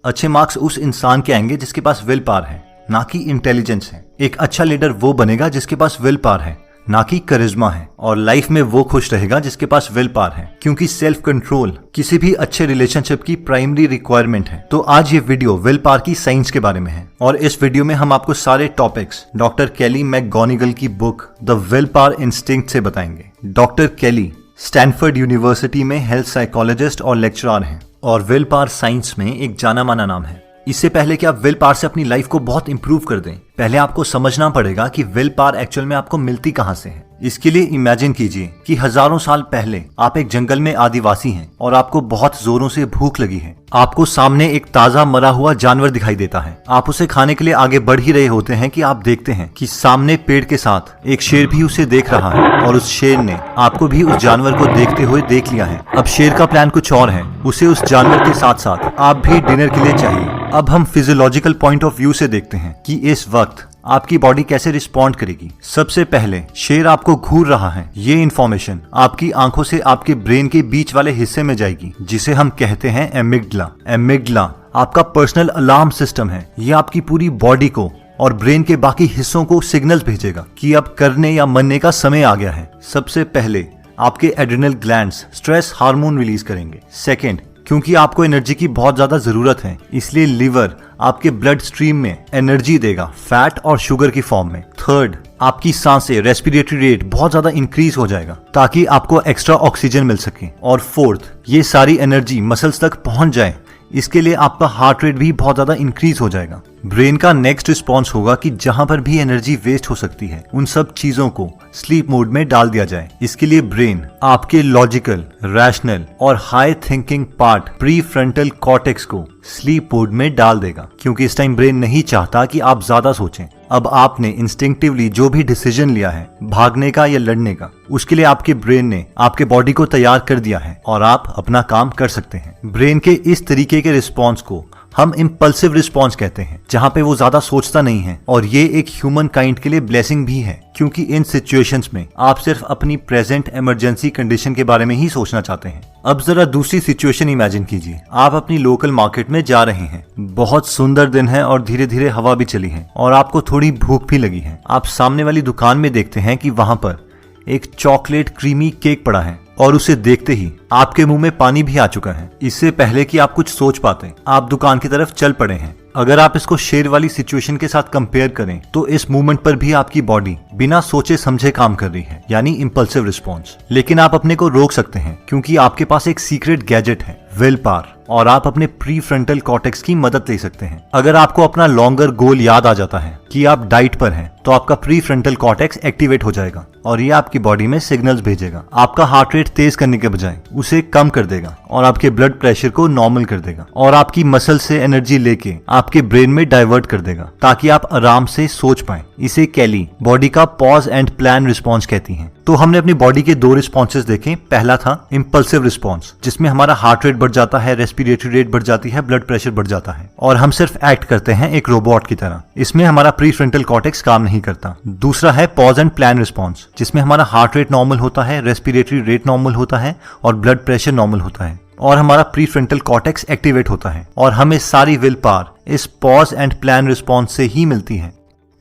अच्छे मार्क्स उस इंसान के आएंगे जिसके पास विल पावर है, ना कि इंटेलिजेंस है। एक अच्छा लीडर वो बनेगा जिसके पास विल पावर है, ना कि करिश्मा है। और लाइफ में वो खुश रहेगा जिसके पास विल पावर है, क्योंकि सेल्फ कंट्रोल किसी भी अच्छे रिलेशनशिप की प्राइमरी रिक्वायरमेंट है। तो आज ये वीडियो विल पावर की साइंस के बारे में है, और इस वीडियो में हम आपको सारे टॉपिक्स डॉक्टर केली मैकगोनिगल की book the will power instinct से बताएंगे। डॉक्टर केली स्टैनफोर्ड यूनिवर्सिटी में हेल्थ साइकोलॉजिस्ट और लेक्चरर हैं, और विल पावर साइंस में एक जाना माना नाम है। इससे पहले कि आप विल पावर से अपनी लाइफ को बहुत इंप्रूव कर दें, पहले आपको समझना पड़ेगा कि विल पावर एक्चुअल में आपको मिलती कहां से है। इसके लिए इमेजिन कीजिए कि हजारों साल पहले आप एक जंगल में आदिवासी हैं और आपको बहुत जोरों से भूख लगी है। आपको सामने एक ताजा मरा हुआ जानवर दिखाई देता है। आप उसे खाने के लिए आगे बढ़ ही रहे होते हैं कि आप देखते हैं कि सामने पेड़ के साथ एक शेर भी उसे देख रहा है, और उस शेर ने आपको भी उस जानवर को देखते हुए देख लिया है। अब शेर का प्लान कुछ और है, उसे उस जानवर के साथ साथ आप भी डिनर के लिए चाहिए। अब हम फिजियोलॉजिकल पॉइंट ऑफ व्यू से देखते हैं कि इस वक्त आपकी बॉडी कैसे रिस्पॉन्ड करेगी। सबसे पहले शेर आपको घूर रहा है। ये इन्फॉर्मेशन आपकी आंखों से आपके ब्रेन के बीच वाले हिस्से में जाएगी, जिसे हम कहते हैं एमिग्डला। एमिग्डला आपका पर्सनल अलार्म सिस्टम है। ये आपकी पूरी बॉडी को और ब्रेन के बाकी हिस्सों को सिग्नल्स भेजेगा कि अब करने या मरने का समय आ गया है। सबसे पहले आपके adrenal glands stress hormone release करेंगे। सेकेंड, क्योंकि आपको एनर्जी की बहुत ज्यादा जरूरत है, इसलिए लिवर आपके ब्लड स्ट्रीम में एनर्जी देगा, फैट और शुगर की फॉर्म में। थर्ड, आपकी सांसें रेस्पिरेटरी रेट बहुत ज्यादा इंक्रीज हो जाएगा ताकि आपको एक्स्ट्रा ऑक्सीजन मिल सके। और फोर्थ, ये सारी एनर्जी मसल्स तक पहुंच जाए, इसके लिए आपका हार्ट रेट भी बहुत ज्यादा इंक्रीज हो जाएगा। ब्रेन का नेक्स्ट रिस्पॉन्स होगा कि जहां पर भी एनर्जी वेस्ट हो सकती है, उन सब चीजों को स्लीप मोड में डाल दिया जाए। इसके लिए ब्रेन आपके लॉजिकल, रैशनल और high thinking part pre frontal cortex को स्लीप मोड में डाल देगा, क्योंकि इस टाइम ब्रेन नहीं चाहता कि आप ज्यादा सोचें। अब आपने इंस्टिंक्टिवली जो भी डिसीजन लिया है, भागने का या लड़ने का, उसके लिए आपके ब्रेन ने आपके बॉडी को तैयार कर दिया है और आप अपना काम कर सकते हैं। ब्रेन के इस तरीके के रिस्पॉन्स को हम इम्पल्सिव रिस्पॉन्स कहते हैं, जहां पे वो ज्यादा सोचता नहीं है। और ये एक ह्यूमन काइंड के लिए ब्लेसिंग भी है, क्योंकि इन सिचुएशंस में आप सिर्फ अपनी प्रेजेंट इमरजेंसी कंडीशन के बारे में ही सोचना चाहते हैं। अब जरा दूसरी सिचुएशन इमेजिन कीजिए। आप अपनी लोकल मार्केट में जा रहे हैं, बहुत सुंदर दिन है और धीरे धीरे हवा भी चली है, और आपको थोड़ी भूख भी लगी है। आप सामने वाली दुकान में देखते हैं कि वहां पर एक चॉकलेट क्रीमी केक पड़ा है, और उसे देखते ही आपके मुंह में पानी भी आ चुका है। इससे पहले कि आप कुछ सोच पाते, आप दुकान की तरफ चल पड़े हैं। अगर आप इसको शेर वाली सिचुएशन के साथ कंपेयर करें, तो इस मूवमेंट पर भी आपकी बॉडी बिना सोचे समझे काम कर रही है, यानी इम्पल्सिव रिस्पॉन्स। लेकिन आप अपने को रोक सकते हैं, क्योंकि आपके पास एक सीक्रेट गैजेट है, विल पावर, और आप अपने प्री फ्रंटल कॉर्टेक्स की मदद ले सकते हैं। अगर आपको अपना लॉन्गर गोल याद आ जाता है कि आप डाइट पर हैं, तो आपका प्री फ्रंटल कॉर्टेक्स एक्टिवेट हो जाएगा, और ये आपकी बॉडी में सिग्नल्स भेजेगा। आपका हार्ट रेट तेज करने के बजाय उसे कम कर देगा, और आपके ब्लड प्रेशर को नॉर्मल कर देगा, और आपकी मसल से एनर्जी लेके आपके ब्रेन में डाइवर्ट कर देगा, ताकि आप आराम से सोच पाएं। इसे केली बॉडी का पॉज एंड प्लान रिस्पॉन्स कहती हैं। तो हमने अपनी बॉडी के दो रिस्पॉन्सेज देखे। पहला था इम्पल्सिव रिस्पॉन्स, जिसमें हमारा हार्ट रेट बढ़ जाता है, रेस्पिरेटरी रेट बढ़ जाती है, ब्लड प्रेशर बढ़ जाता है, और हम सिर्फ एक्ट करते हैं एक रोबोट की तरह। इसमें हमारा प्री फ्रंटल कॉर्टेक्स काम नहीं करता। दूसरा है पॉज एंड प्लान रिस्पॉन्स, जिसमें हमारा हार्ट रेट नॉर्मल होता है, रेस्पिरेटरी रेट नॉर्मल होता है, और ब्लड प्रेशर नॉर्मल होता है, और हमारा प्री फ्रंटल कॉर्टेक्स एक्टिवेट होता है, और हमें सारी विल पावर इस पॉज एंड प्लान रिस्पॉन्स से ही मिलती है।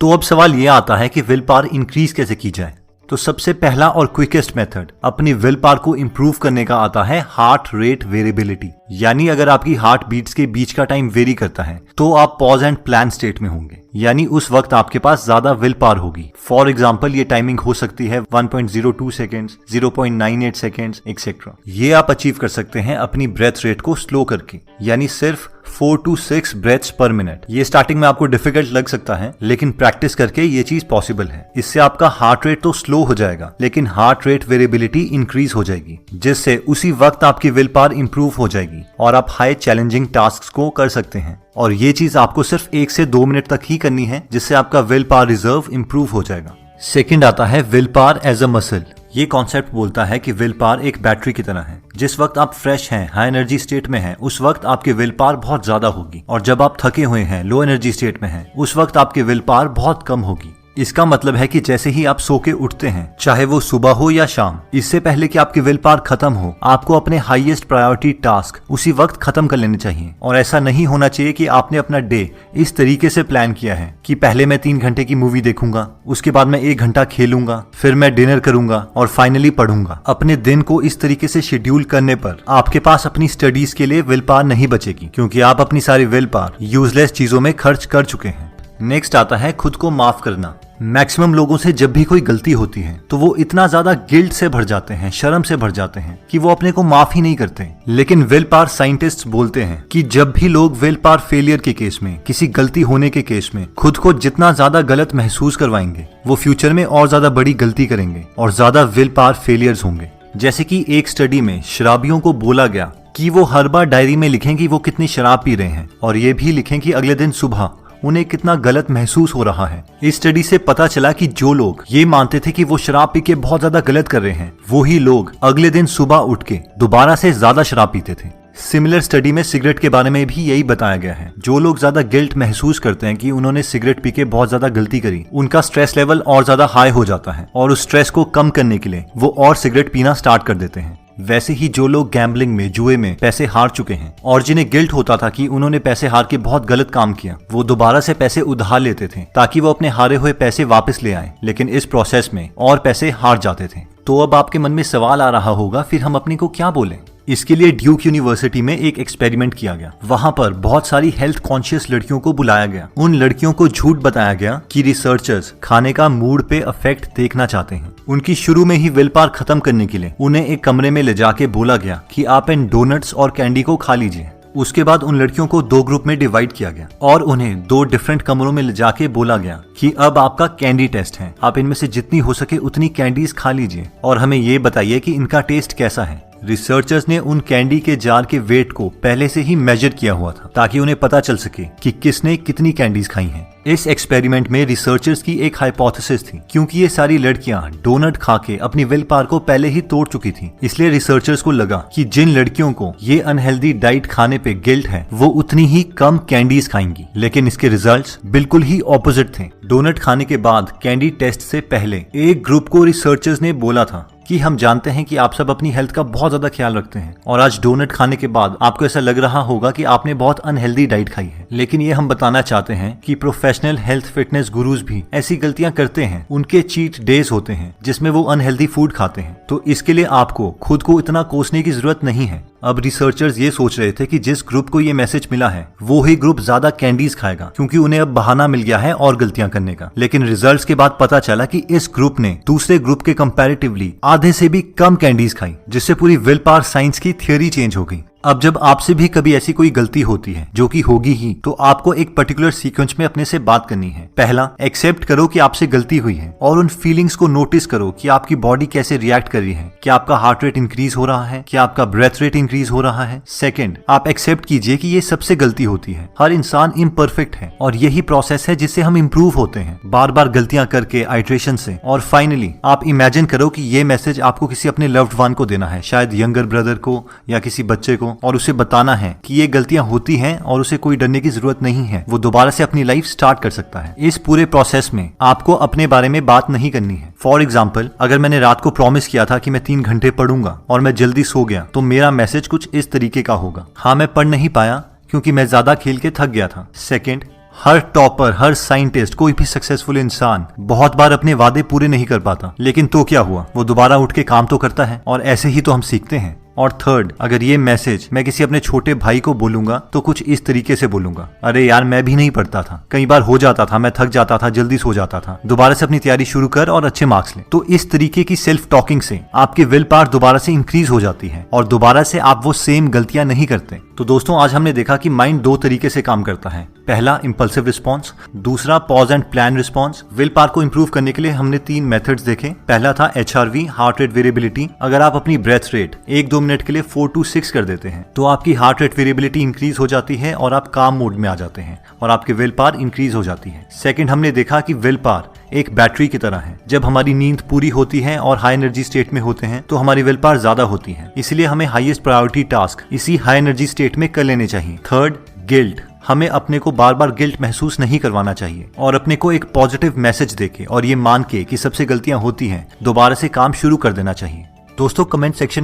तो अब सवाल ये आता है कि विल पावर इंक्रीज कैसे की जाए। तो सबसे पहला और क्विकेस्ट मेथड अपनी विल पावर को इंप्रूव करने का आता है हार्ट रेट वेरिएबिलिटी। यानी अगर आपकी हार्ट बीट्स के बीच का टाइम वेरी करता है, तो आप पॉज एंड प्लान स्टेट में होंगे, यानी उस वक्त आपके पास ज्यादा विल पावर होगी। फॉर एग्जाम्पल, ये टाइमिंग हो सकती है 1.02 सेकेंड्स, 0.98 सेकेंड्स एक्सेट्रा। ये आप अचीव कर सकते हैं अपनी ब्रेथ रेट को स्लो करके, यानी सिर्फ 4 to 6 ब्रेथ्स पर मिनट। ये स्टार्टिंग में आपको डिफिकल्ट लग सकता है, लेकिन प्रैक्टिस करके ये चीज पॉसिबल है। इससे आपका हार्ट रेट तो स्लो हो जाएगा, लेकिन हार्ट रेट वेरिएबिलिटी इंक्रीज हो जाएगी, जिससे उसी वक्त आपकी विल पावर इंप्रूव हो जाएगी और आप हाई चैलेंजिंग टास्क को कर सकते हैं। और ये चीज आपको सिर्फ 1 से 2 मिनट तक ही करनी है, जिससे आपका विल पावर रिजर्व इंप्रूव हो जाएगा। सेकंड आता है willpower as a muscle. ये कॉन्सेप्ट बोलता है कि विल पावर एक बैटरी की तरह है। जिस वक्त आप फ्रेश हैं, हाई एनर्जी स्टेट में हैं, उस वक्त आपकी विल पावर बहुत ज्यादा होगी, और जब आप थके हुए हैं, लो एनर्जी स्टेट में हैं, उस वक्त आपकी विल पावर बहुत कम होगी। इसका मतलब है कि जैसे ही आप सो के उठते हैं, चाहे वो सुबह हो या शाम, इससे पहले कि आपकी विल पावर खत्म हो, आपको अपने हाईएस्ट प्रायोरिटी टास्क उसी वक्त खत्म कर लेने चाहिए। और ऐसा नहीं होना चाहिए कि आपने अपना डे इस तरीके से प्लान किया है कि पहले मैं 3 घंटे की मूवी देखूंगा, उसके बाद मैं 1 घंटा खेलूंगा, फिर मैं डिनर करूंगा और फाइनली पढ़ूंगा। अपने दिन को इस तरीके से शेड्यूल करने पर आपके पास अपनी स्टडीज के लिए विल पावर नहीं बचेगी, क्योंकि आप अपनी सारी विल पावर यूजलेस चीजों में खर्च कर चुके हैं। नेक्स्ट आता है खुद को माफ करना। मैक्सिमम लोगों से जब भी कोई गलती होती है तो वो इतना ज्यादा गिल्ट से भर जाते हैं, शर्म से भर जाते हैं कि वो अपने को माफ ही नहीं करते। लेकिन विल पावर साइंटिस्ट्स बोलते हैं कि जब भी लोग विल पावर फेलियर के केस में, किसी गलती होने के केस में खुद को जितना ज्यादा गलत महसूस करवाएंगे, वो फ्यूचर में और ज्यादा बड़ी गलती करेंगे और ज्यादा विल पावर फेलियर्स होंगे। जैसे कि एक स्टडी में शराबियों को बोला गया कि वो हर बार डायरी में लिखें कि वो कितनी शराब पी रहे हैं और ये भी लिखें कि अगले दिन सुबह उन्हें कितना गलत महसूस हो रहा है। इस स्टडी से पता चला कि जो लोग ये मानते थे कि वो शराब पी के बहुत ज्यादा गलत कर रहे हैं, वो ही लोग अगले दिन सुबह उठ के दोबारा से ज्यादा शराब पीते थे। सिमिलर स्टडी में सिगरेट के बारे में भी यही बताया गया है। जो लोग ज्यादा गिल्ट महसूस करते हैं कि उन्होंने सिगरेट पी के बहुत ज्यादा गलती करी, उनका स्ट्रेस लेवल और ज्यादा हाई हो जाता है और उस स्ट्रेस को कम करने के लिए वो और सिगरेट पीना स्टार्ट कर देते हैं। वैसे ही जो लोग गैम्बलिंग में, जुए में पैसे हार चुके हैं और जिन्हें गिल्ट होता था कि उन्होंने पैसे हार के बहुत गलत काम किया, वो दोबारा से पैसे उधार लेते थे ताकि वो अपने हारे हुए पैसे वापस ले आए, लेकिन इस प्रोसेस में और पैसे हार जाते थे। तो अब आपके मन में सवाल आ रहा होगा, फिर हम अपने को क्या बोलें? इसके लिए ड्यूक यूनिवर्सिटी में एक एक्सपेरिमेंट किया गया। वहां पर बहुत सारी हेल्थ कॉन्शियस लड़कियों को बुलाया गया। उन लड़कियों को झूठ बताया गया कि रिसर्चर्स खाने का मूड पे इफेक्ट देखना चाहते हैं। उनकी शुरू में ही विल पावर खत्म करने के लिए उन्हें एक कमरे में ले जाके बोला गया कि आप इन डोनट्स और कैंडी को खा लीजिए। उसके बाद उन लड़कियों को 2 ग्रुप में डिवाइड किया गया और उन्हें 2 डिफरेंट कमरों में ले जाके बोला गया कि अब आपका कैंडी टेस्ट है, आप इनमें से जितनी हो सके उतनी कैंडीज खा लीजिए और हमें ये बताइए कि इनका टेस्ट कैसा है। रिसर्चर्स ने उन कैंडी के जार के वेट को पहले से ही मेजर किया हुआ था ताकि उन्हें पता चल सके कि किसने कितनी कैंडीज खाई हैं। इस एक्सपेरिमेंट में रिसर्चर्स की एक हाइपोथेसिस थी, क्योंकि ये सारी लड़कियां डोनट खा के अपनी विल पावर को पहले ही तोड़ चुकी थी, इसलिए रिसर्चर्स को लगा कि जिन लड़कियों को ये अनहेल्दी डाइट खाने पे गिल्ट है, वो उतनी ही कम कैंडीज खाएंगी। लेकिन इसके रिजल्ट्स बिल्कुल ही ऑपोजिट थे। डोनट खाने के बाद कैंडी टेस्ट से पहले एक ग्रुप को रिसर्चर्स ने बोला था कि हम जानते हैं कि आप सब अपनी हेल्थ का बहुत ज्यादा ख्याल रखते हैं और आज डोनट खाने के बाद आपको ऐसा लग रहा होगा कि आपने बहुत अनहेल्दी डाइट खाई है। लेकिन ये हम बताना चाहते हैं कि प्रोफेशनल हेल्थ फिटनेस गुरुज भी ऐसी गलतियां करते हैं। उनके चीट डेज होते हैं जिसमें वो अनहेल्दी फूड खाते हैं। तो इसके लिए आपको खुद को इतना कोसने की जरूरत नहीं है। अब रिसर्चर्स ये सोच रहे थे कि जिस ग्रुप को ये मैसेज मिला है वो ही ग्रुप ज्यादा कैंडीज खाएगा, क्योंकि उन्हें अब बहाना मिल गया है और गलतियां करने का। लेकिन रिजल्ट्स के बाद पता चला कि इस ग्रुप ने दूसरे ग्रुप के कंपैरेटिवली आधे से भी कम कैंडीज खाई, जिससे पूरी विल पावर साइंस की थ्योरी चेंज हो गई। अब जब आपसे भी कभी ऐसी कोई गलती होती है, जो कि होगी ही, तो आपको एक पर्टिकुलर सीक्वेंस में अपने से बात करनी है। पहला, एक्सेप्ट करो कि आपसे गलती हुई है और उन फीलिंग्स को नोटिस करो कि आपकी बॉडी कैसे रिएक्ट कर रही है। क्या आपका हार्ट रेट इंक्रीज हो रहा है? क्या आपका ब्रेथ रेट इंक्रीज हो रहा है? सेकंड, आप एक्सेप्ट कीजिए कि ये सबसे गलती होती है। हर इंसान इम्परफेक्ट है और यही प्रोसेस है जिससे हम इम्प्रूव होते हैं, बार बार गलतियां करके, आइट्रेशन से। और फाइनली आप इमेजिन करो कि ये मैसेज आपको किसी अपने लव्ड वन को देना है, शायद यंगर ब्रदर को या किसी बच्चे को, और उसे बताना है कि ये गलतियां होती हैं और उसे कोई डरने की जरूरत नहीं है, वो दोबारा से अपनी लाइफ स्टार्ट कर सकता है। इस पूरे प्रोसेस में आपको अपने बारे में बात नहीं करनी है। फॉर एग्जाम्पल, अगर मैंने रात को प्रॉमिस किया था कि मैं 3 घंटे पढ़ूंगा और मैं जल्दी सो गया, तो मेरा मैसेज कुछ इस तरीके का होगा। हाँ, मैं पढ़ नहीं पाया क्योंकि मैं ज्यादा खेल के थक गया था। सेकेंड, हर टॉपर, हर साइंटिस्ट, कोई भी सक्सेसफुल इंसान बहुत बार अपने वादे पूरे नहीं कर पाता, लेकिन तो क्या हुआ, वो दोबारा उठ के काम तो करता है और ऐसे ही तो हम सीखते हैं। और थर्ड, अगर ये मैसेज मैं किसी अपने छोटे भाई को बोलूंगा तो कुछ इस तरीके से बोलूंगा, अरे यार मैं भी नहीं पढ़ता था, कई बार हो जाता था, मैं थक जाता था, जल्दी सो जाता था, दोबारा से अपनी तैयारी शुरू कर और अच्छे मार्क्स ले। तो इस तरीके की सेल्फ टॉकिंग से आपकी विल पावर दोबारा से इंक्रीज हो जाती है और दोबारा से आप वो सेम गलतियां नहीं करते। तो दोस्तों, आज हमने देखा कि माइंड 2 तरीके से काम करता है। पहला, इंपल्सिव रिस्पॉन्स, दूसरा pause and plan response. Will power को इंप्रूव करने के लिए हमने 3 मेथड्स देखे। पहला था HRV, हार्ट रेट वेरिएबिलिटी। अगर आप अपनी ब्रेथ रेट 1-2 मिनट के लिए 4 to 6 कर देते हैं तो आपकी हार्ट रेट वेरिएबिलिटी इंक्रीज हो जाती है और आप काम मोड में आ जाते हैं और आपकी विल पावर इंक्रीज हो जाती है। सेकंड, हमने देखा कि विल पावर एक बैटरी की तरह है। जब हमारी नींद पूरी होती है और हाई एनर्जी स्टेट में होते हैं तो हमारी विल पावर ज्यादा होती है, इसलिए हमें हाईएस्ट प्रायोरिटी टास्क इसी हाई एनर्जी स्टेट में कर लेने चाहिए। Third, guilt. हमें अपने को बार बार गिल्ट महसूस नहीं करवाना चाहिए और अपने को एक पॉजिटिव मैसेज देके और ये मान के कि सबसे गलतियां होती हैं दोबारा से काम शुरू कर देना चाहिए। दोस्तों कमेंट सेक्शन